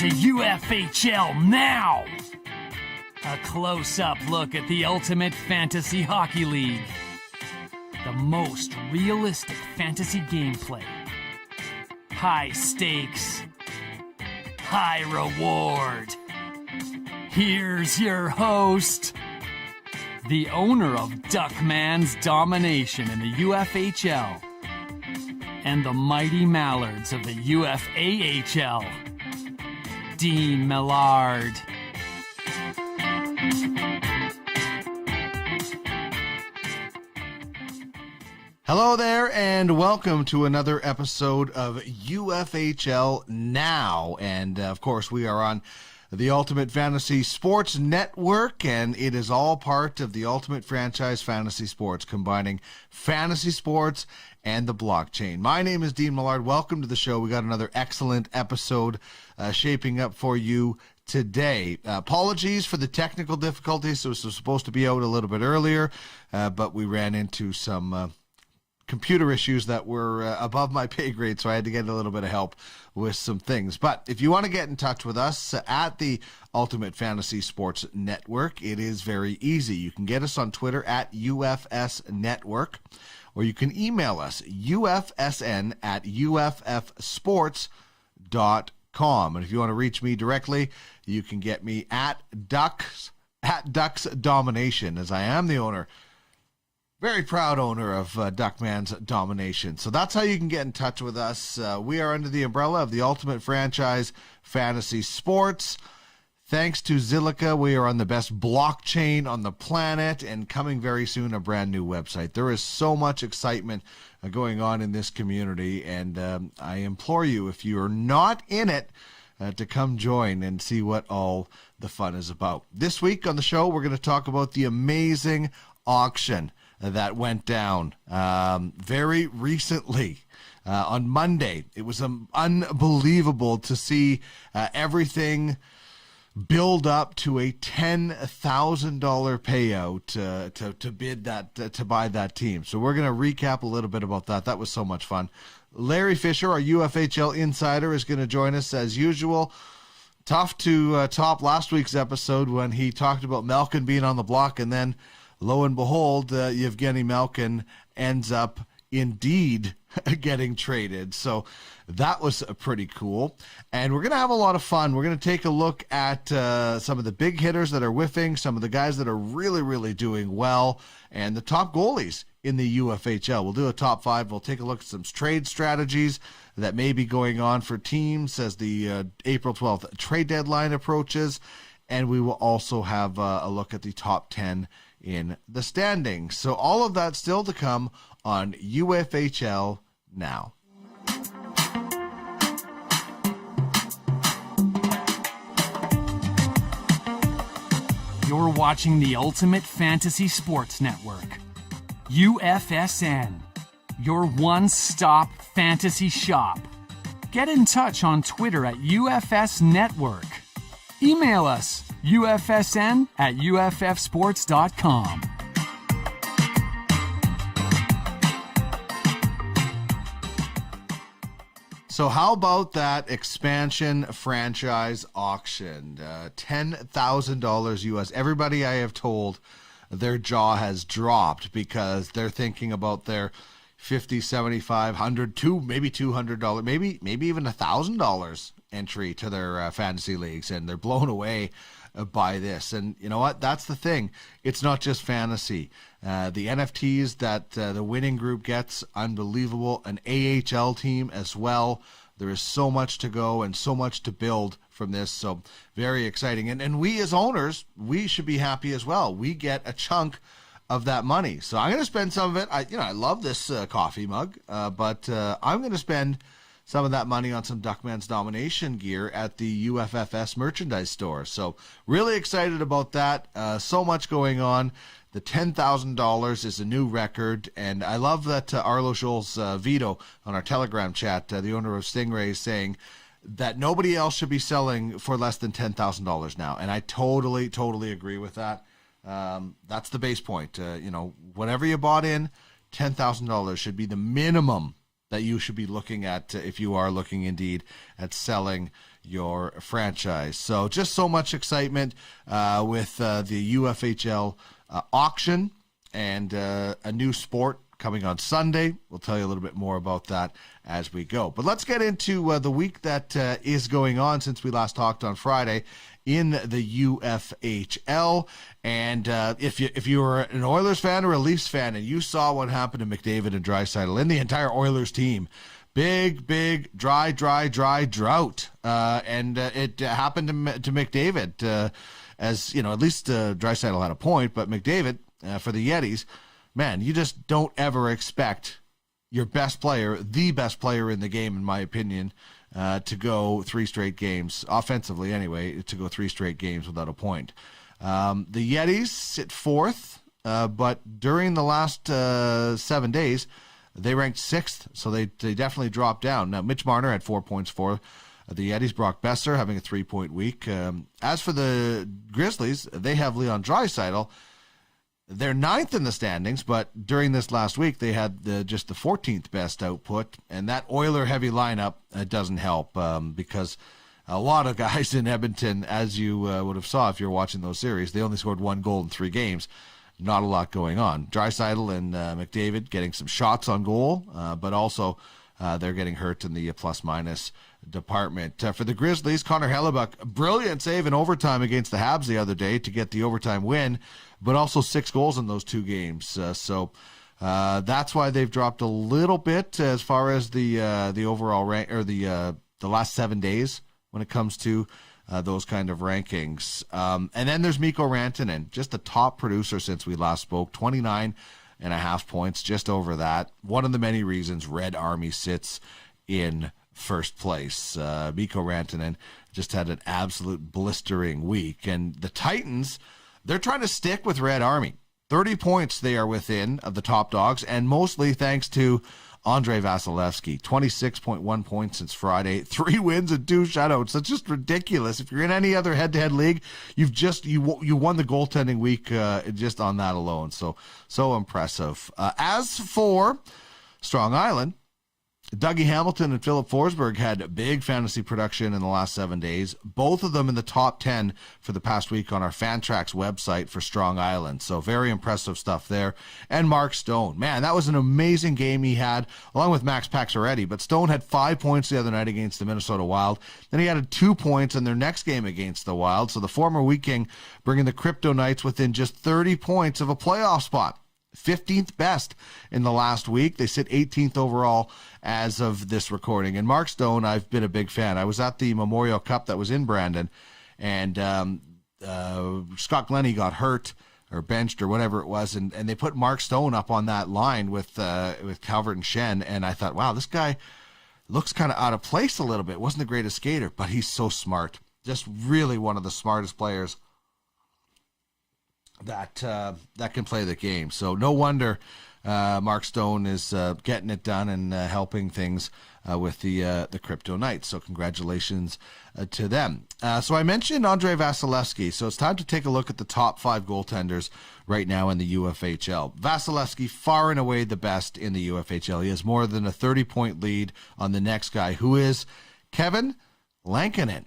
to UFHL Now! A close-up look at the Ultimate Fantasy Hockey League. The most realistic fantasy gameplay. High stakes. High reward. Here's your host, the owner of Duckman's Domination in the UFHL, and the Mighty Mallards of the UFAHL, Dean Millard. Hello there, and welcome to another episode of UFHL Now. And, of course, we are on the Ultimate Fantasy Sports Network, and it is all part of the Ultimate Franchise Fantasy Sports, combining fantasy sports and the blockchain. My name is Dean Millard. Welcome to the show. We got another excellent episode shaping up for you today. Apologies for the technical difficulties. It was supposed to be out a little bit earlier, but we ran into some computer issues that were above my pay grade, so I had to get a little bit of help with some things. But if you want to get in touch with us at the Ultimate Fantasy Sports Network, it is very easy. You can get us on Twitter at UFS Network, or you can email us, ufsn@uffsports.com. And if you want to reach me directly, you can get me at Ducks Domination, as I am the owner, very proud owner of Duckman's Domination. So that's how you can get in touch with us. We are under the umbrella of the Ultimate Franchise Fantasy Sports. Thanks to Zilliqa, we are on the best blockchain on the planet, and coming very soon, a brand new website. There is so much excitement going on in this community, and I implore you, if you are not in it, to come join and see what all the fun is about. This week on the show, we're going to talk about the amazing auction that went down very recently on Monday. It was unbelievable to see everything build up to a $10,000 payout to bid that to buy that team. So we're going to recap a little bit about that. That was so much fun. Larry Fisher, our UFHL insider, is going to join us as usual. Tough to top last week's episode when he talked about Malkin being on the block, and then lo and behold, Evgeny Malkin ends up indeed getting traded. So that was pretty cool. And we're going to have a lot of fun. We're going to take a look at some of the big hitters that are whiffing, some of the guys that are really, really doing well, and the top goalies in the UFHL. We'll do a top five. We'll take a look at some trade strategies that may be going on for teams as the April 12th trade deadline approaches. And we will also have a look at the top 10 in the standings. So all of that still to come on UFHL Now. You're watching the Ultimate Fantasy Sports Network, UFSN, your one-stop fantasy shop. Get in touch on Twitter at UFS Network. Email us, ufsn@uffsports.com. So how about that expansion franchise auction? $10,000 US. Everybody I have told, their jaw has dropped because they're thinking about their $50, $75, $100, maybe $200, maybe even $1,000 entry to their fantasy leagues, and they're blown away by this. And you know what? That's the thing. It's not just fantasy. The NFTs that the winning group gets, unbelievable. An AHL team as well. There is so much to go and so much to build from this. So very exciting. And we as owners, we should be happy as well. We get a chunk of that money. So I'm going to spend some of it. I love this coffee mug, but I'm going to spend some of that money on some Duckman's Domination gear at the UFFS merchandise store. So really excited about that. So much going on. The $10,000 is a new record, and I love that Arlo Scholes Vito on our Telegram chat, the owner of Stingray, is saying that nobody else should be selling for less than $10,000 now, and I totally agree with that. That's the base point. Whatever you bought in, $10,000 should be the minimum that you should be looking at if you are looking indeed at selling your franchise. So just so much excitement with the UFHL auction and a new sport coming on Sunday. We'll tell you a little bit more about that as we go. But let's get into the week that is going on since we last talked on Friday in the UFHL. And if you were an Oilers fan or a Leafs fan and you saw what happened to McDavid and Draisaitl and the entire Oilers team, big, dry drought. And it happened to McDavid. As, you know, at least Draisaitl had a point, but McDavid, for the Yetis, man, you just don't ever expect your best player, the best player in the game, in my opinion, to go 3 straight games, offensively anyway, to go 3 straight games without a point. The Yetis sit 4th, but during the last 7 days, they ranked 6th, so they definitely dropped down. Now, Mitch Marner had 4 points for the Yetis. Brock Besser having a 3-point week. As for the Grizzlies, they have Leon Draisaitl. They're 9th in the standings, but during this last week, they had just the 14th best output, and that Oiler-heavy lineup doesn't help because a lot of guys in Edmonton, as you would have saw if you're watching those series, they only scored 1 goal in 3 games. Not a lot going on. Draisaitl and McDavid getting some shots on goal, but also they're getting hurt in the plus-minus department. For the Grizzlies, Connor Hellebuyck, brilliant save in overtime against the Habs the other day to get the overtime win, but also 6 goals in those 2 games. So that's why they've dropped a little bit as far as the overall rank, or the last 7 days when it comes to those kind of rankings. And then there's Mikko Rantanen, just the top producer since we last spoke, 29.5 points, just over that. One of the many reasons Red Army sits in first place. Mikko Rantanen just had an absolute blistering week. And the Titans, they're trying to stick with Red Army. 30 points they are within of the top dogs, and mostly thanks to Andrei Vasilevsky. 26.1 points since Friday, 3 wins and 2 shutouts. That's just ridiculous. If you're in any other head-to-head league, you won the goaltending week just on that alone. So impressive. As for Strong Island, Dougie Hamilton and Philip Forsberg had big fantasy production in the last 7 days, both of them in the top 10 for the past week on our Fantrax website for Strong Island. So very impressive stuff there. And Mark Stone, man, that was an amazing game he had, along with Max Pacioretty. But Stone had 5 points the other night against the Minnesota Wild. Then he added 2 points in their next game against the Wild. So the former Viking bringing the Crypto Knights within just 30 points of a playoff spot. 15th best in the last week. They sit 18th overall as of this recording. And Mark Stone, I've been a big fan. I was at the Memorial Cup that was in Brandon, and Scott Glennie got hurt or benched or whatever it was, and they put Mark Stone up on that line with Calvert and Schenn, and I thought, wow, this guy looks kind of out of place a little bit. Wasn't the greatest skater, but he's so smart. Just really one of the smartest players that can play the game. So no wonder Mark Stone is getting it done and helping things with the Crypto Knights. So congratulations to them. So I mentioned Andrei Vasilevsky. So it's time to take a look at the top 5 goaltenders right now in the UFHL. Vasilevsky, far and away the best in the UFHL. He has more than a 30-point lead on the next guy, who is Kevin Lankinen.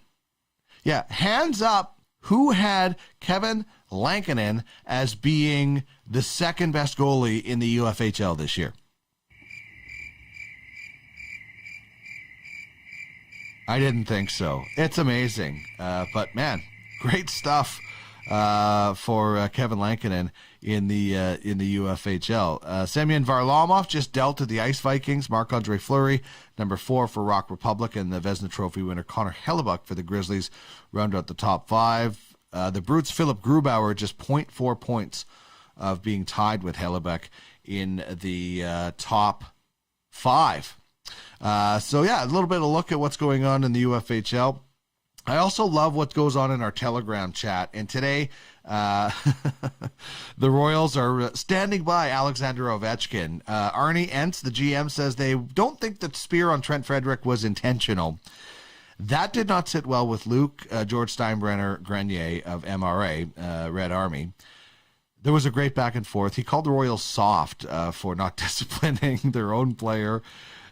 Yeah, hands up. Who had Kevin Lankinen as being the second best goalie in the UFHL this year? I didn't think so. It's amazing. But, man, great stuff for Kevin Lankinen in the UFHL. Semyon Varlamov just dealt to the Ice Vikings. Marc-Andre Fleury, number 4 for Rock Republic, and the Vezina Trophy winner Connor Hellebuyck for the Grizzlies round out the top 5. The Brutes' Philip Grubauer just 0.4 points of being tied with Hellebuyck in the top 5. So, yeah, a little bit of a look at what's going on in the UFHL. I also love what goes on in our Telegram chat. And today, the Royals are standing by Alexander Ovechkin. Arnie Entz, the GM, says they don't think that spear on Trent Frederic was intentional. That did not sit well with Luke George Steinbrenner Grenier of MRA, Red Army. There was a great back and forth. He called the Royals soft for not disciplining their own player.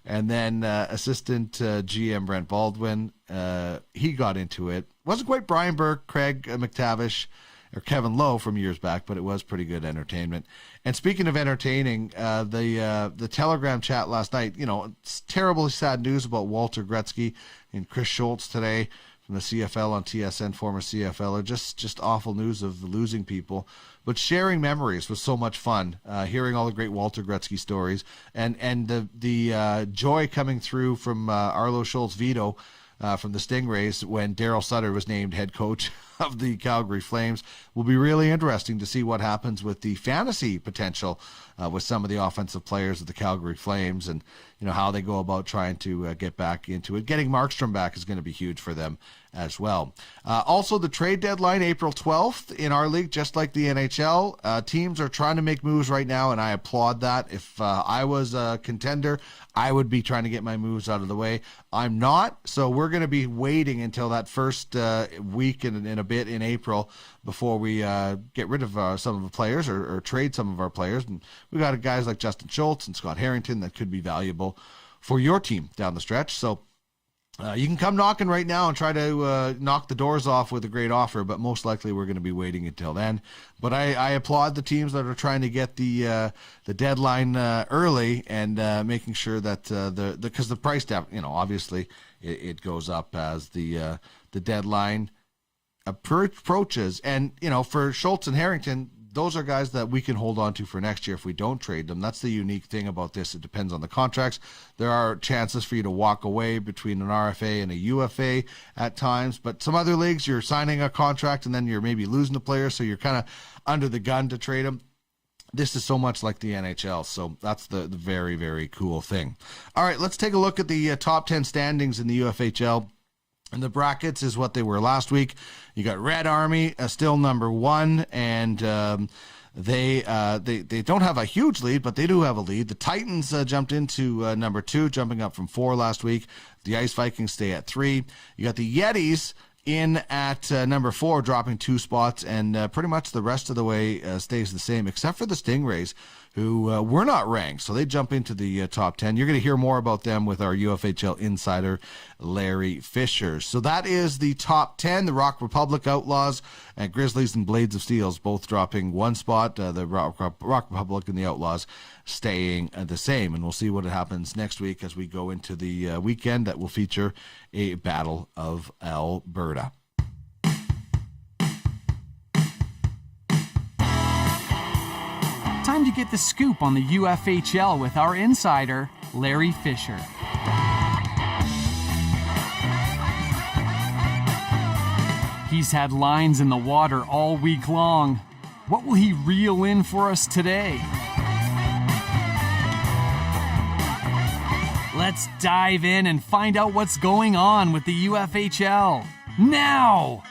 And then assistant GM Brent Baldwin he got into it. Wasn't quite Brian Burke, Craig McTavish, or Kevin Lowe from years back, but it was pretty good entertainment. And speaking of entertaining, the Telegram chat last night, it's terribly sad news about Walter Gretzky and Chris Schultz today from the CFL on TSN, former CFLer. Just awful news of losing people. But sharing memories was so much fun, hearing all the great Walter Gretzky stories, and the joy coming through from Arlo Schultz-Vito from the Stingrays when Daryl Sutter was named head coach of the Calgary Flames. Will be really interesting to see what happens with the fantasy potential with some of the offensive players of the Calgary Flames, and how they go about trying to get back into it. Getting Markstrom back is going to be huge for them as well. Also, the trade deadline, April 12th in our league, just like the NHL. Teams are trying to make moves right now, and I applaud that. If I was a contender, I would be trying to get my moves out of the way. I'm not, so we're going to be waiting until that first week in a bit in April before we get rid of some of the players or trade some of our players. And we got guys like Justin Schultz and Scott Harrington that could be valuable for your team down the stretch. So you can come knocking right now and try to knock the doors off with a great offer, but most likely we're going to be waiting until then. But I applaud the teams that are trying to get the deadline early and making sure that because the price, obviously it goes up as the deadline approaches. And for Schultz and Harrington, those are guys that we can hold on to for next year if we don't trade them. That's the unique thing about this. It depends on the contracts. There are chances for you to walk away between an RFA and a UFA at times, but some other leagues, you're signing a contract and then you're maybe losing the player, so you're kind of under the gun to trade them. This is so much like the NHL, so that's the very, very cool thing. All right, let's take a look at the top 10 standings in the UFHL. And the brackets is what they were last week. You got Red Army still number 1, and they don't have a huge lead, but they do have a lead. The Titans jumped into number 2, jumping up from 4 last week. The Ice Vikings stay at 3. You got the Yetis in at number 4, dropping 2 spots, and pretty much the rest of the way stays the same, except for the Stingrays, who were not ranked, so they jump into the top 10. You're going to hear more about them with our UFHL insider, Larry Fisher. So that is the top 10. The Rock Republic Outlaws and Grizzlies and Blades of Steels both dropping 1 spot. The Rock Republic and the Outlaws staying the same. And we'll see what happens next week as we go into the weekend that will feature a Battle of Alberta. Time to get the scoop on the UFHL with our insider, Larry Fisher. He's had lines in the water all week long. What will he reel in for us today? Let's dive in and find out what's going on with the UFHL. Now!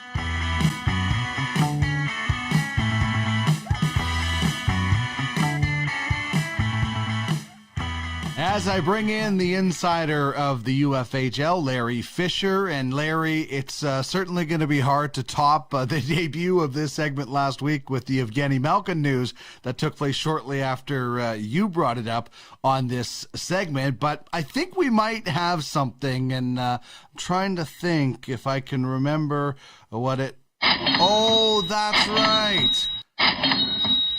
As I bring in the insider of the UFHL, Larry Fisher. And Larry, it's certainly going to be hard to top the debut of this segment last week with the Evgeny Malkin news that took place shortly after you brought it up on this segment. But I think we might have something, and I'm trying to think if I can remember what it... Oh, that's right.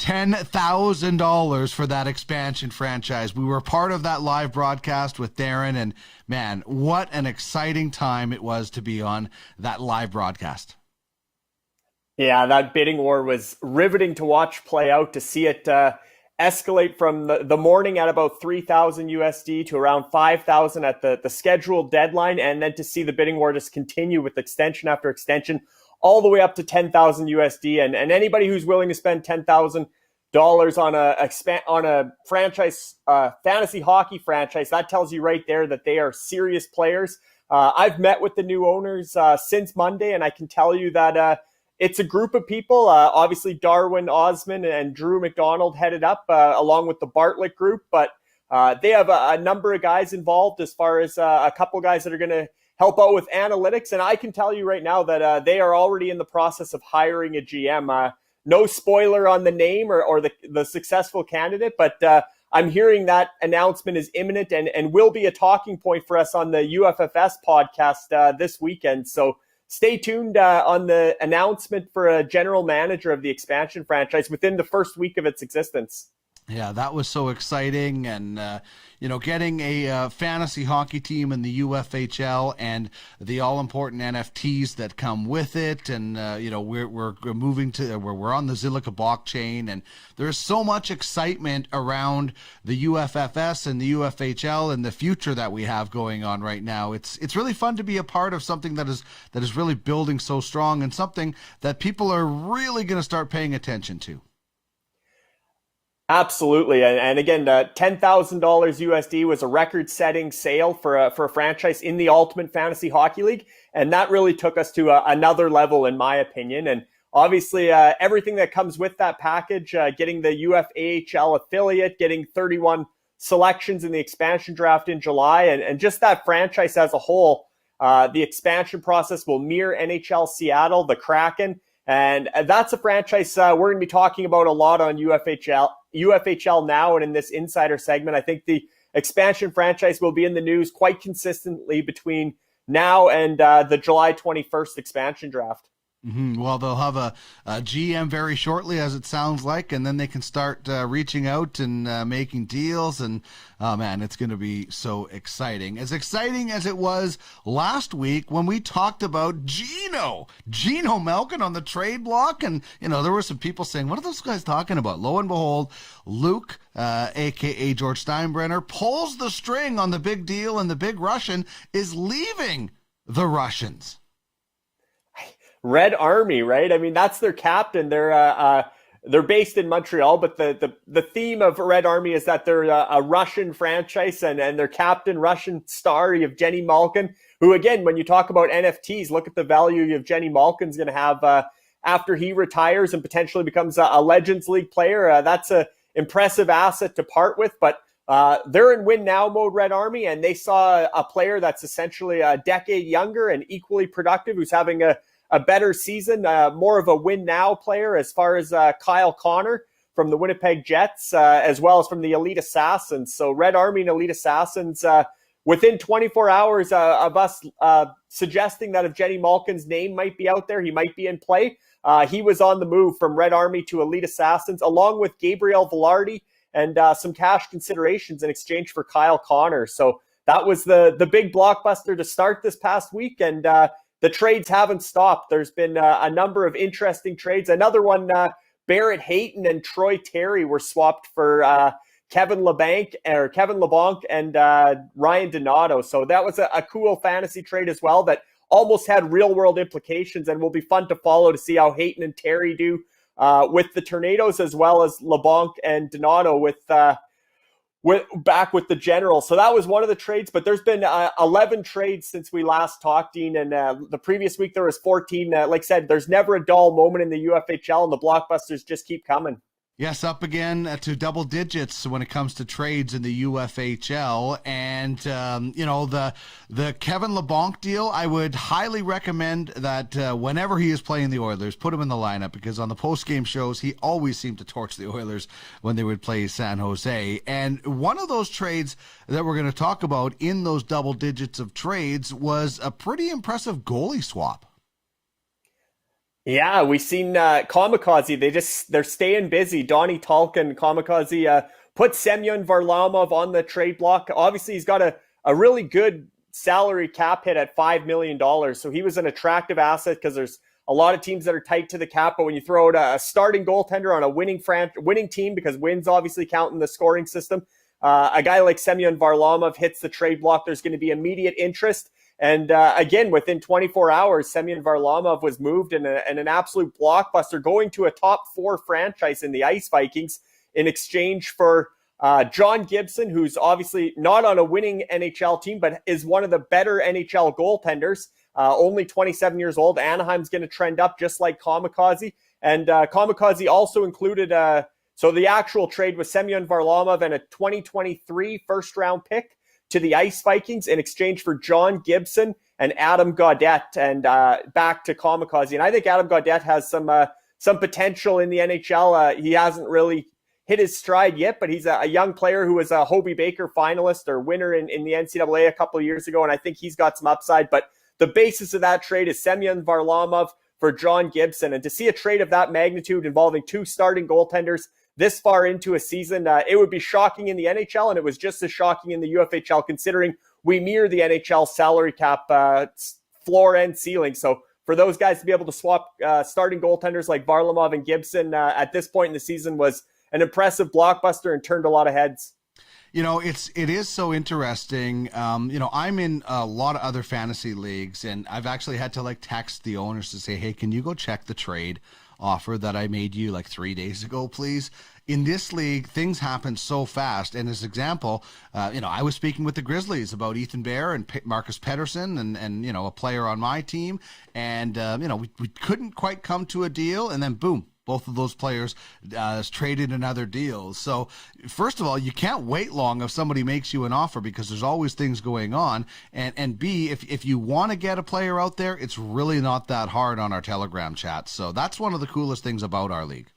$10,000 for that expansion franchise. We were part of that live broadcast with Darren, and man, what an exciting time it was to be on that live broadcast. Yeah, that bidding war was riveting to watch play out, to see it escalate from the morning at about 3,000 USD to around 5,000 at the scheduled deadline, and then to see the bidding war just continue with extension after extension, all the way up to 10,000 USD. And anybody who's willing to spend $10,000 on a franchise, fantasy hockey franchise, that tells you right there that they are serious players. I've met with the new owners since Monday, and I can tell you that it's a group of people. Obviously, Darwin Osman and Drew McDonald headed up along with the Bartlett group, but they have a number of guys involved, as far as a couple guys that are going to help out with analytics. And I can tell you right now that they are already in the process of hiring a GM. No spoiler on the name or the successful candidate, but I'm hearing that announcement is imminent and will be a talking point for us on the UFFS podcast this weekend. So stay tuned on the announcement for a general manager of the expansion franchise within the first week of its existence. Yeah, that was so exciting. And, getting a fantasy hockey team in the UFHL and the all-important NFTs that come with it. And, we're moving to where we're on the Zilliqa blockchain. And there's so much excitement around the UFFS and the UFHL and the future that we have going on right now. It's really fun to be a part of something that is really building so strong and something that people are really going to start paying attention to. Absolutely. And again, $10,000 USD was a record-setting sale for a franchise in the Ultimate Fantasy Hockey League. And that really took us to another level, in my opinion. And obviously, everything that comes with that package, getting the UFAHL affiliate, getting 31 selections in the expansion draft in July, and just that franchise as a whole, the expansion process will mirror NHL Seattle, the Kraken. And that's a franchise we're going to be talking about a lot on UFHL now and in this insider segment. I think the expansion franchise will be in the news quite consistently between now and the July 21st expansion draft. Mm-hmm. Well, they'll have a GM very shortly, as it sounds like, and then they can start reaching out and making deals. And, oh, man, it's going to be so exciting. As exciting as it was last week when we talked about Gino Malkin on the trade block. And, there were some people saying, what are those guys talking about? Lo and behold, Luke, a.k.a. George Steinbrenner, pulls the string on the big deal, and the big Russian is leaving the Russians. Red Army, right? I mean, that's their captain. They're based in Montreal, but the theme of Red Army is that they're a Russian franchise, and their captain, Russian star, you have Jenny Malkin, who, again, when you talk about NFTs, look at the value you have Jenny Malkin's going to have after he retires and potentially becomes a Legends League player. That's an impressive asset to part with, but they're in win now mode, Red Army, and they saw a player that's essentially a decade younger and equally productive, who's having a better season, more of a win now player as far as Kyle Connor from the Winnipeg Jets, as well as from the Elite Assassins. So Red Army and Elite Assassins, within 24 hours of us suggesting that if Jenny Malkin's name might be out there, he might be in play, he was on the move from Red Army to Elite Assassins, along with Gabriel Velarde and some cash considerations in exchange for Kyle Connor. So that was the big blockbuster to start this past week, and the trades haven't stopped. There's been a number of interesting trades. Another one, Barrett Hayton and Troy Terry were swapped for Kevin LeBanc and Ryan Donato. So that was a cool fantasy trade as well that almost had real-world implications, and will be fun to follow to see how Hayton and Terry do with the Tornadoes, as well as LeBanc and Donato back with the Generals. So that was one of the trades, but there's been 11 trades since we last talked, Dean, and the previous week there was 14. Like I said, there's never a dull moment in the UFHL, and the blockbusters just keep coming. Yes, up again to double digits when it comes to trades in the UFHL. And, the Kevin LeBanc deal, I would highly recommend that whenever he is playing the Oilers, put him in the lineup, because on the post-game shows, he always seemed to torch the Oilers when they would play San Jose. And one of those trades that we're going to talk about in those double digits of trades was a pretty impressive goalie swap. Yeah, we've seen Kamikaze. They're staying busy. Donnie Tolkin, Kamikaze, put Semyon Varlamov on the trade block. Obviously, he's got a really good salary cap hit at $5 million. So he was an attractive asset because there's a lot of teams that are tight to the cap. But when you throw out a starting goaltender on a winning team, because wins obviously count in the scoring system, a guy like Semyon Varlamov hits the trade block, there's going to be immediate interest. And again, within 24 hours, Semyon Varlamov was moved in an absolute blockbuster, going to a top 4 franchise in the Ice Vikings in exchange for John Gibson, who's obviously not on a winning NHL team, but is one of the better NHL goaltenders, only 27 years old. Anaheim's going to trend up just like Kamikaze. And Kamikaze also included, so the actual trade was Semyon Varlamov and a 2023 first-round pick to the Ice Vikings in exchange for John Gibson and Adam Gaudette, and back to Kamikaze. And I think Adam Gaudette has some potential in the NHL. He hasn't really hit his stride yet, but he's a young player who was a Hobie Baker finalist or winner in the NCAA a couple of years ago, and I think he's got some upside. But the basis of that trade is Semyon Varlamov for John Gibson. And to see a trade of that magnitude involving two starting goaltenders this far into a season, it would be shocking in the NHL, and it was just as shocking in the UFHL, considering we mirror the NHL salary cap floor and ceiling. So for those guys to be able to swap starting goaltenders like Varlamov and Gibson at this point in the season was an impressive blockbuster and turned a lot of heads. You know, it is so interesting. I'm in a lot of other fantasy leagues, and I've actually had to like text the owners to say, hey, can you go check the trade offer that I made you like 3 days ago, please? In this league, things happen so fast. And as an example, I was speaking with the Grizzlies about Ethan Bear and Marcus Pettersson and a player on my team. And, we couldn't quite come to a deal. And then boom, both of those players traded in other deals. So first of all, you can't wait long if somebody makes you an offer because there's always things going on. And B, if you want to get a player out there, it's really not that hard on our Telegram chat. So that's one of the coolest things about our league.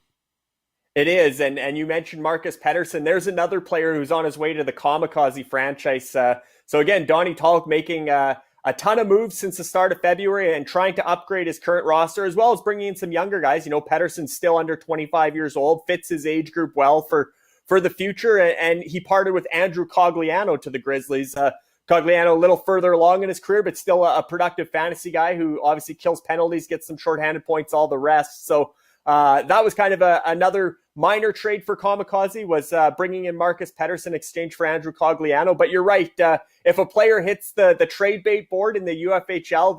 It is. And you mentioned Marcus Pettersson. There's another player who's on his way to the Kamikaze franchise. So again, Donnie Talk making a ton of moves since the start of February and trying to upgrade his current roster, as well as bringing in some younger guys. Pettersson's still under 25 years old, fits his age group well for the future. And he parted with Andrew Cogliano to the Grizzlies. Cogliano a little further along in his career, but still a productive fantasy guy who obviously kills penalties, gets some shorthanded points, all the rest. So that was kind of another minor trade for Kamikaze, was bringing in Marcus Pettersson in exchange for Andrew Cogliano. But you're right. If a player hits the trade bait board in the UFHL,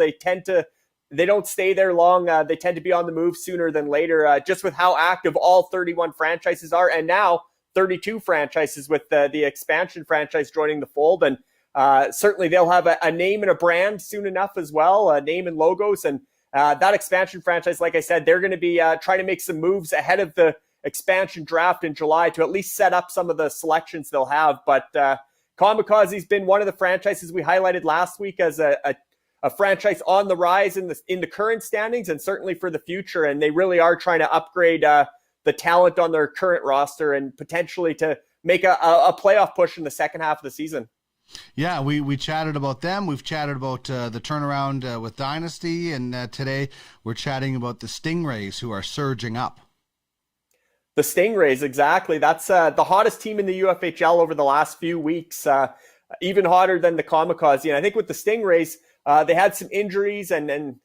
they don't stay there long. They tend to be on the move sooner than later, just with how active all 31 franchises are. And now 32 franchises with the expansion franchise joining the fold. And certainly they'll have a name and a brand soon enough as well, a name and logos. And that expansion franchise, like I said, they're going to be trying to make some moves ahead of the expansion draft in July to at least set up some of the selections they'll have. But Kamikaze's been one of the franchises we highlighted last week as a franchise on the rise in the current standings and certainly for the future. And they really are trying to upgrade the talent on their current roster and potentially to make a playoff push in the second half of the season. Yeah, we chatted about them. We've chatted about the turnaround with Dynasty. And today we're chatting about the Stingrays, who are surging up. The Stingrays, exactly. That's the hottest team in the UFHL over the last few weeks, even hotter than the Kamikaze. And I think with the Stingrays, they had some injuries and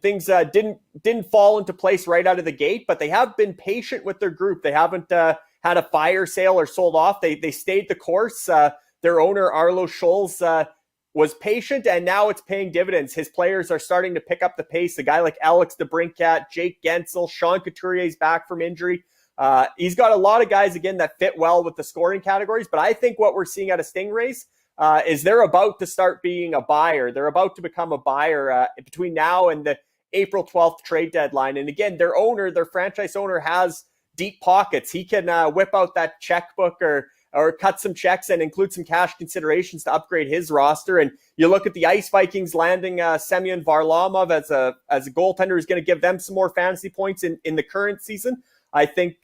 things didn't fall into place right out of the gate, but they have been patient with their group. They haven't had a fire sale or sold off. They stayed the course. Their owner, Arlo Scholes, was patient, and now it's paying dividends. His players are starting to pick up the pace. A guy like Alex DeBrincat, Jake Gensel, Sean Couturier's back from injury. He's got a lot of guys, again, that fit well with the scoring categories. But I think what we're seeing out of Stingrays is they're about to start being a buyer. They're about to become a buyer between now and the April 12th trade deadline. And again, their franchise owner, has deep pockets. He can whip out that checkbook or cut some checks and include some cash considerations to upgrade his roster. And you look at the Ice Vikings landing Semyon Varlamov as a goaltender who's going to give them some more fantasy points in the current season. I think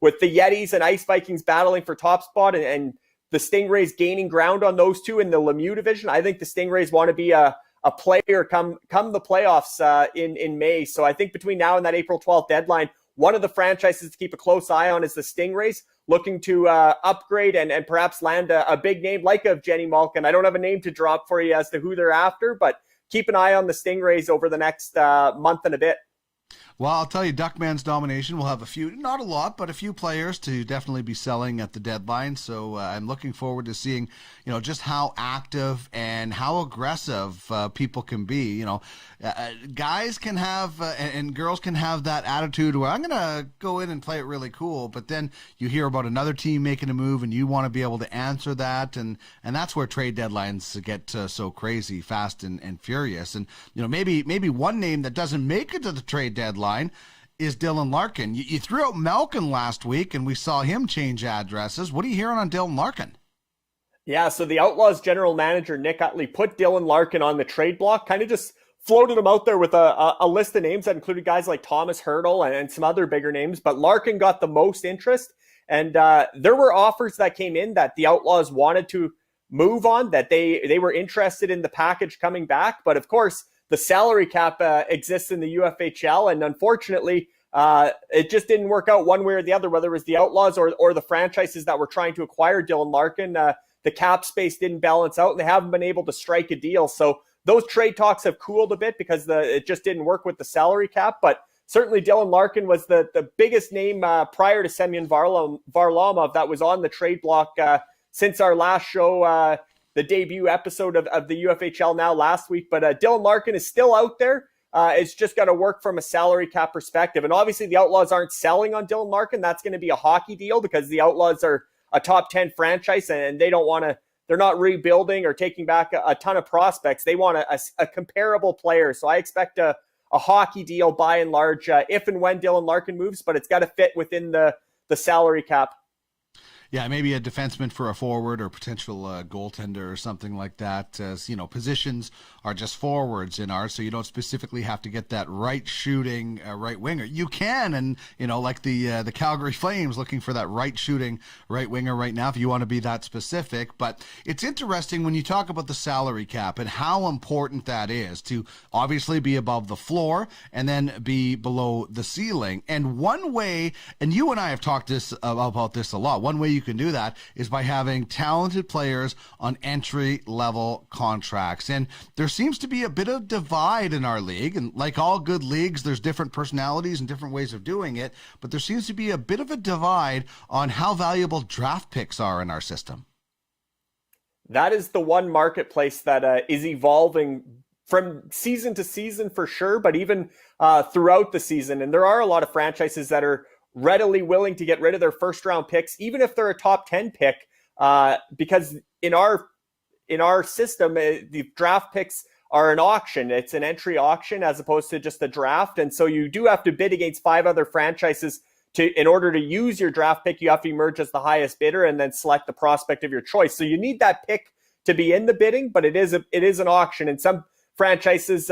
with the Yetis and Ice Vikings battling for top spot and the Stingrays gaining ground on those two in the Lemieux division, I think the Stingrays want to be a player come the playoffs in May. So I think between now and that April 12th deadline, one of the franchises to keep a close eye on is the Stingrays, looking to upgrade and perhaps land a big name like of Jenny Malkin. I don't have a name to drop for you as to who they're after, but keep an eye on the Stingrays over the next month and a bit. Well, I'll tell you, Duckman's Domination will have a few, not a lot, but a few players to definitely be selling at the deadline. So I'm looking forward to seeing, just how active and how aggressive people can be. Guys can have and girls can have that attitude where I'm going to go in and play it really cool. But then you hear about another team making a move and you want to be able to answer that. And that's where trade deadlines get so crazy, fast and furious. And, maybe one name that doesn't make it to the trade deadline is Dylan Larkin. You threw out Malkin last week, and we saw him change addresses. What are you hearing on Dylan Larkin? Yeah, so the Outlaws general manager, Nick Utley, put Dylan Larkin on the trade block, kind of just floated him out there with a list of names that included guys like Thomas Hurdle and some other bigger names. But Larkin got the most interest, And there were offers that came in that the Outlaws wanted to move on, that they were interested in the package coming back. But of course, the salary cap exists in the UFHL, and unfortunately, it just didn't work out one way or the other, whether it was the Outlaws or the franchises that were trying to acquire Dylan Larkin. The cap space didn't balance out, and they haven't been able to strike a deal. So those trade talks have cooled a bit because it just didn't work with the salary cap. But certainly Dylan Larkin was the biggest name prior to Semyon Varlamov that was on the trade block since our last show, the debut episode of the UFHL Now last week. But Dylan Larkin is still out there. It's just got to work from a salary cap perspective. And obviously the Outlaws aren't selling on Dylan Larkin. That's going to be a hockey deal because the Outlaws are a top 10 franchise and they don't want to, they're not rebuilding or taking back a ton of prospects. They want a comparable player. So I expect a hockey deal by and large if and when Dylan Larkin moves, but it's got to fit within the salary cap. Yeah, maybe a defenseman for a forward or potential goaltender or something like that. As you know, positions are just forwards in ours, so you don't specifically have to get that right shooting right winger. You can, and you know, like the Calgary Flames looking for that right shooting right winger right now if you want to be that specific. But it's interesting when you talk about the salary cap and how important that is to obviously be above the floor and then be below the ceiling. And one way, and you and I have talked about this a lot, one way you can do that is by having talented players on entry-level contracts. And there seems to be a bit of divide in our league. And like all good leagues, there's different personalities and different ways of doing it. But there seems to be a bit of a divide on how valuable draft picks are in our system. That is the one marketplace that is evolving from season to season for sure, but even throughout the season. And there are a lot of franchises that are readily willing to get rid of their first round picks, even if they're a top 10 pick, because in our system, the draft picks are an auction. It's an entry auction as opposed to just a draft. And so you do have to bid against 5 other franchises in order to use your draft pick. You have to emerge as the highest bidder and then select the prospect of your choice. So you need that pick to be in the bidding, but it is an auction. And some franchises,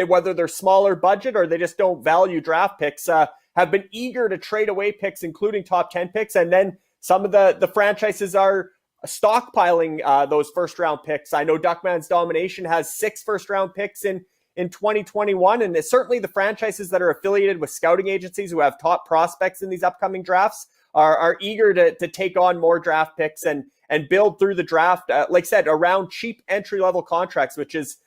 whether they're smaller budget or they just don't value draft picks, have been eager to trade away picks, including top 10 picks. And then some of the franchises are stockpiling those first round picks. I know Duckman's Domination has 6 first round picks in 2021. And certainly the franchises that are affiliated with scouting agencies who have top prospects in these upcoming drafts are eager to take on more draft picks and build through the draft, like I said, around cheap entry-level contracts, which is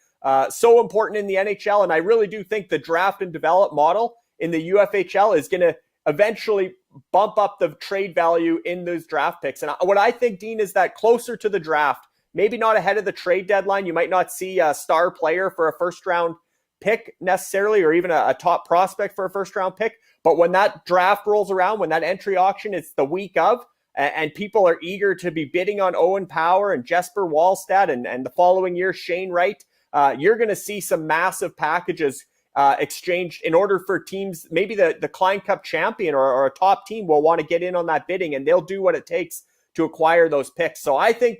so important in the NHL. And I really do think the draft and develop model in the UFHL is going to eventually bump up the trade value in those draft picks. And what I think, Dean, is that closer to the draft, maybe not ahead of the trade deadline, you might not see a star player for a first round pick necessarily, or even a top prospect for a first round pick. But when that draft rolls around, when that entry auction, it's the week of, and people are eager to be bidding on Owen Power and Jesper Wallstedt and the following year, Shane Wright, you're going to see some massive packages exchanged in order for teams, maybe the Klein Cup champion or a top team will want to get in on that bidding, and they'll do what it takes to acquire those picks. So I think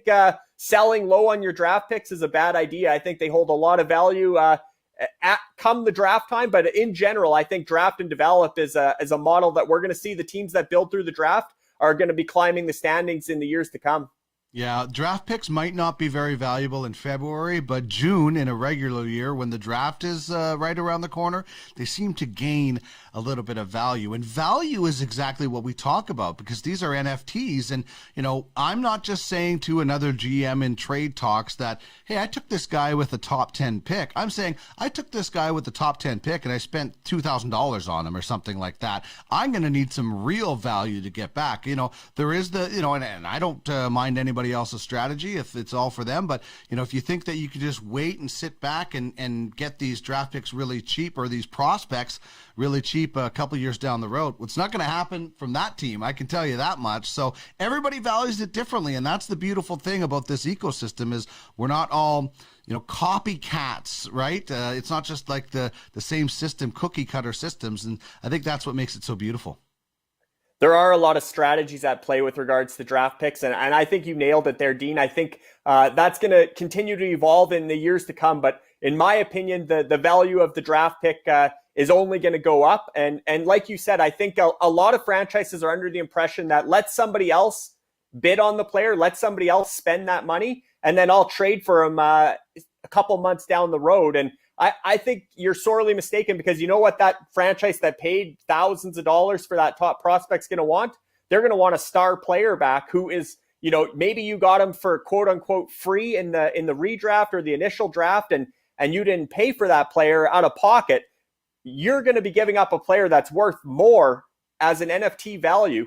selling low on your draft picks is a bad idea. I think they hold a lot of value come the draft time, but in general, I think draft and develop is a model that we're going to see. The teams that build through the draft are going to be climbing the standings in the years to come. Yeah, draft picks might not be very valuable in February, but June in a regular year when the draft is right around the corner, they seem to gain a little bit of value. And value is exactly what we talk about because these are NFTs. And, you know, I'm not just saying to another GM in trade talks that, hey, I took this guy with a top 10 pick. I'm saying I took this guy with the top 10 pick and I spent $2,000 on him or something like that. I'm going to need some real value to get back. You know, there is and I don't mind anybody else's strategy if it's all for them, but you know, if you think that you could just wait and sit back and get these draft picks really cheap or these prospects really cheap a couple years down the road, it's not going to happen from that team, I can tell you that much. So everybody values it differently, and that's the beautiful thing about this ecosystem is we're not all, you know, copycats, right? It's not just like the same system, cookie cutter systems, and I think that's what makes it so beautiful. There are a lot of strategies at play with regards to draft picks, and I think you nailed it there, Dean. I think that's going to continue to evolve in the years to come. But in my opinion, the value of the draft pick is only going to go up. And like you said, I think a lot of franchises are under the impression that let somebody else bid on the player, let somebody else spend that money, and then I'll trade for him a couple months down the road. And I think you're sorely mistaken, because you know what that franchise that paid thousands of dollars for that top prospect's going to want? They're going to want a star player back who is, you know, maybe you got him for quote unquote free in the redraft or the initial draft, and you didn't pay for that player out of pocket. You're going to be giving up a player that's worth more as an NFT value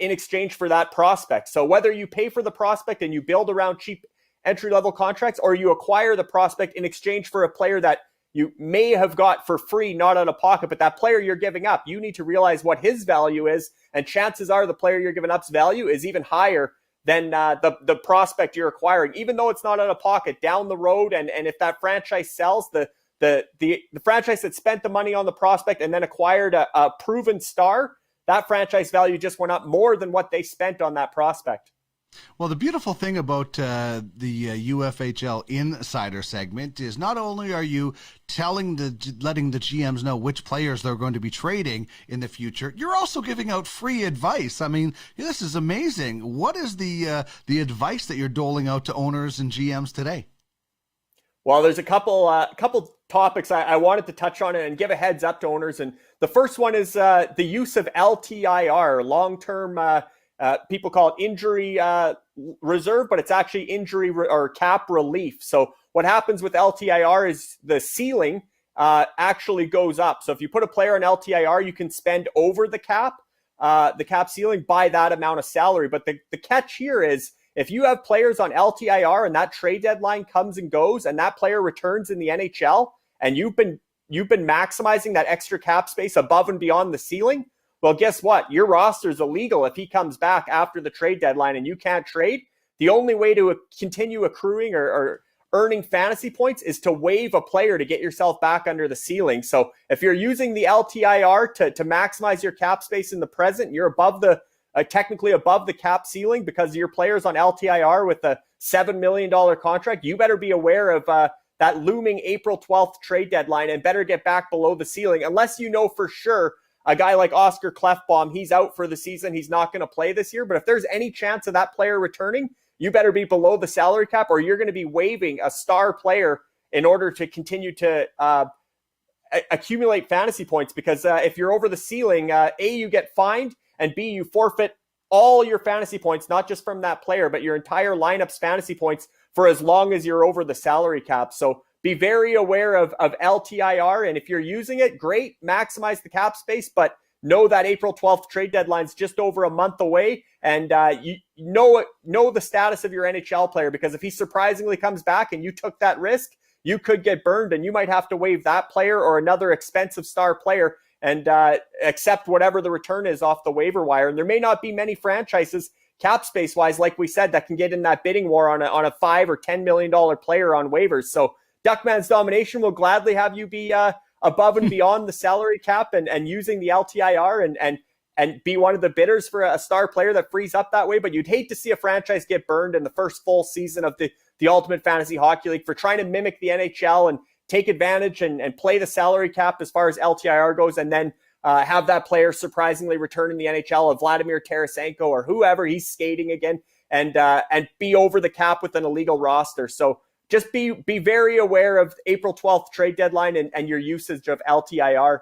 in exchange for that prospect. So whether you pay for the prospect and you build around cheap entry-level contracts, or you acquire the prospect in exchange for a player that you may have got for free, not out of pocket, but that player you're giving up, you need to realize what his value is, and chances are the player you're giving up's value is even higher than the prospect you're acquiring, even though it's not out of pocket down the road. And if that franchise sells, the franchise that spent the money on the prospect and then acquired a proven star, that franchise value just went up more than what they spent on that prospect. Well, the beautiful thing about the UFHL Insider segment is not only are you letting the GMs know which players they're going to be trading in the future, you're also giving out free advice. I mean, this is amazing. What is the advice that you're doling out to owners and GMs today? Well, there's a couple topics I wanted to touch on and give a heads up to owners. And the first one is the use of LTIR, long-term people call it injury reserve, but it's actually injury or cap relief. So what happens with LTIR is the ceiling actually goes up. So if you put a player on LTIR, you can spend over the cap ceiling by that amount of salary. But the catch here is, if you have players on LTIR and that trade deadline comes and goes and that player returns in the NHL, and you've been maximizing that extra cap space above and beyond the ceiling, well, guess what? Your roster is illegal if he comes back after the trade deadline and you can't trade. The only way to continue accruing or earning fantasy points is to waive a player to get yourself back under the ceiling. So if you're using the LTIR to maximize your cap space in the present, you're above technically above the cap ceiling because your player's on LTIR with a $7 million contract. You better be aware of that looming April 12th trade deadline and better get back below the ceiling, unless you know for sure a guy like Oscar Klefbom, he's out for the season. He's not going to play this year. But if there's any chance of that player returning, you better be below the salary cap, or you're going to be waiving a star player in order to continue to accumulate fantasy points. Because if you're over the ceiling, A, you get fined, and B, you forfeit all your fantasy points, not just from that player, but your entire lineup's fantasy points for as long as you're over the salary cap. So be very aware of LTIR, and if you're using it, great, maximize the cap space, but know that April 12th trade deadline's just over a month away, and you know the status of your NHL player, because if he surprisingly comes back and you took that risk, you could get burned, and you might have to waive that player or another expensive star player and accept whatever the return is off the waiver wire. And there may not be many franchises cap space wise, like we said, that can get in that bidding war on a $5 or $10 million player on waivers. So Duckman's Domination will gladly have you be above and beyond the salary cap and using the LTIR and be one of the bidders for a star player that frees up that way. But you'd hate to see a franchise get burned in the first full season of the Ultimate Fantasy Hockey League for trying to mimic the NHL and take advantage and play the salary cap as far as LTIR goes, and then have that player surprisingly return in the NHL, of Vladimir Tarasenko or whoever, he's skating again, and be over the cap with an illegal roster. So just be very aware of April 12th trade deadline and your usage of LTIR.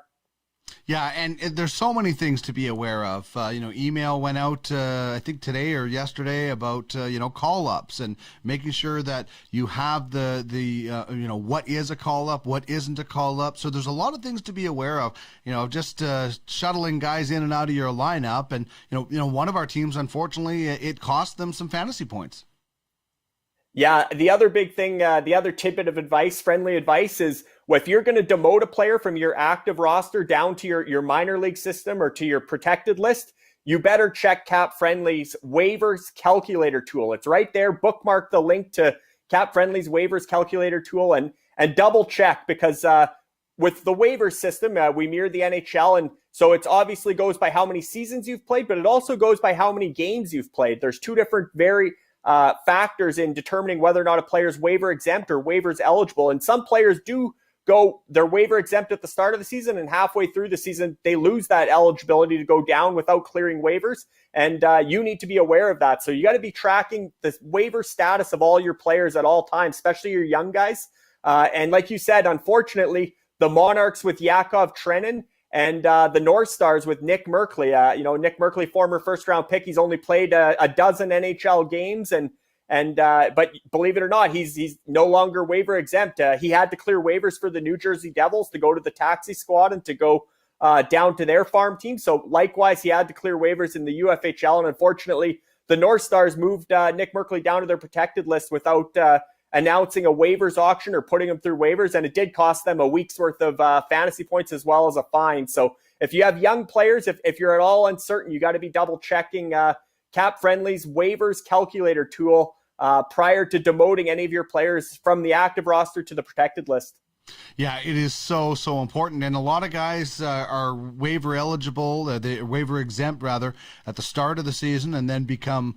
Yeah, and there's so many things to be aware of. Email went out, I think today or yesterday, about call-ups and making sure that you have the what is a call-up, what isn't a call-up. So there's a lot of things to be aware of. Just shuttling guys in and out of your lineup, and one of our teams, unfortunately, it cost them some fantasy points. Yeah, the other big thing, the other tidbit of advice, friendly advice, is if you're going to demote a player from your active roster down to your minor league system or to your protected list, you better check Cap Friendly's waivers calculator tool. It's right there. Bookmark the link to Cap Friendly's waivers calculator tool and double check, because with the waiver system, we mirror the NHL, and so it obviously goes by how many seasons you've played, but it also goes by how many games you've played. There's two different factors in determining whether or not a player's waiver exempt or waivers eligible. And some players do they're waiver exempt at the start of the season, and halfway through the season, they lose that eligibility to go down without clearing waivers. And you need to be aware of that. So you got to be tracking the waiver status of all your players at all times, especially your young guys. And like you said, unfortunately, the Monarchs with Yakov Trenin and the North Stars with Nick Merkley. Nick Merkley, former first-round pick, he's only played a dozen NHL games, but believe it or not, he's no longer waiver exempt. He had to clear waivers for the New Jersey Devils to go to the taxi squad and to go down to their farm team. So likewise, he had to clear waivers in the UFHL, and unfortunately, the North Stars moved Nick Merkley down to their protected list without announcing a waivers auction or putting him through waivers, and it did cost them a week's worth of fantasy points as well as a fine. So if you have young players, if you're at all uncertain, you got to be double checking Cap Friendly's waivers calculator tool prior to demoting any of your players from the active roster to the protected list. Yeah, it is so important. And a lot of guys are waiver eligible, they waiver exempt rather, at the start of the season and then become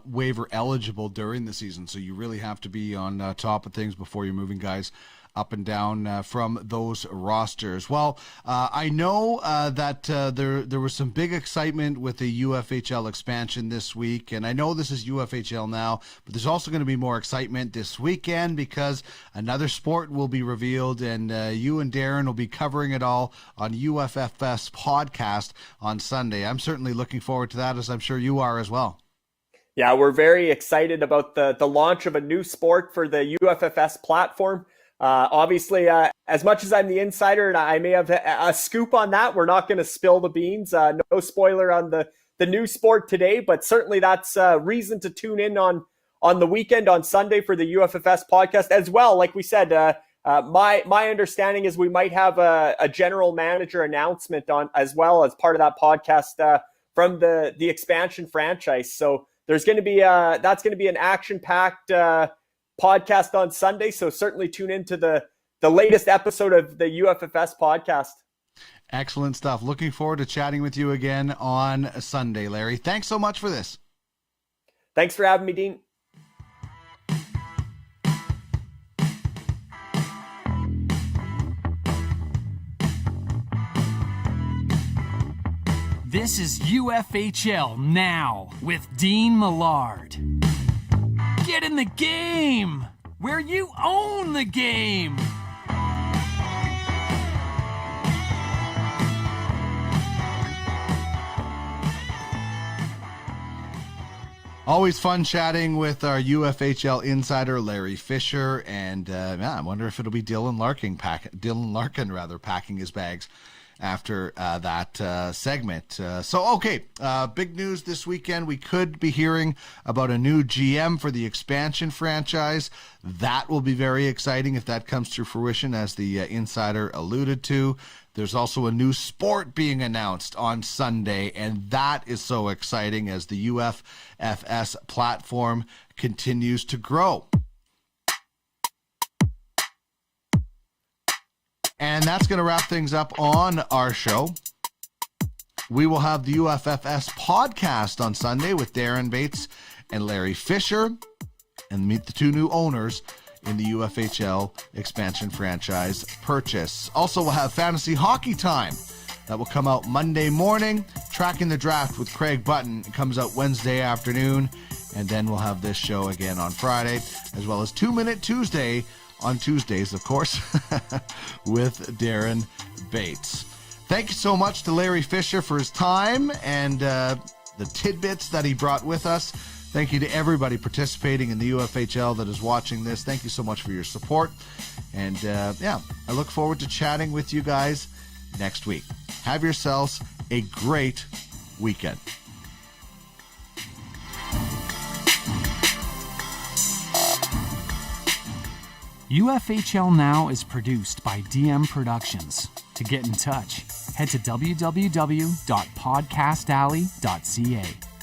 waiver eligible during the season. So you really have to be on top of things before you're moving guys up and down from those rosters. Well, I know that there was some big excitement with the UFHL expansion this week, and I know this is UFHL now, but there's also going to be more excitement this weekend because another sport will be revealed, and you and Darren will be covering it all on UFFS podcast on Sunday. I'm certainly looking forward to that, as I'm sure you are as well. Yeah, we're very excited about the launch of a new sport for the UFFS platform. Obviously, as much as I'm the insider and I may have a scoop on that, we're not going to spill the beans. No spoiler on the new sport today, but certainly that's a reason to tune in on the weekend on Sunday for the UFFS podcast as well. Like we said, my understanding is we might have a general manager announcement on as well as part of that podcast from the expansion franchise. So there's going to be that's going to be an action-packed podcast on Sunday, so certainly tune into the latest episode of the UFFS podcast. Excellent stuff. Looking forward to chatting with you again on Sunday, Larry. Thanks so much for this. Thanks for having me, Dean. This is UFHL Now with Dean Millard. Get in the game, where you own the game. Always fun chatting with our UFHL insider, Larry Fisher. And I wonder if it'll be Dylan Larkin packing his bags after that segment. Big news this weekend. We could be hearing about a new GM for the expansion franchise. That will be very exciting if that comes to fruition, as the insider alluded to. There's also a new sport being announced on Sunday, and that is so exciting as the UFFS platform continues to grow. And that's going to wrap things up on our show. We will have the UFFS podcast on Sunday with Darren Bates and Larry Fisher, and meet the two new owners in the UFHL expansion franchise purchase. Also, we'll have Fantasy Hockey Time. That will come out Monday morning. Tracking the Draft with Craig Button. It comes out Wednesday afternoon. And then we'll have this show again on Friday, as well as 2 Minute Tuesday on Tuesdays, of course, with Darren Bates. Thank you so much to Larry Fisher for his time and the tidbits that he brought with us. Thank you to everybody participating in the UFHL that is watching this. Thank you so much for your support. And I look forward to chatting with you guys next week. Have yourselves a great weekend. UFHL Now is produced by DM Productions. To get in touch, head to www.podcastalley.ca.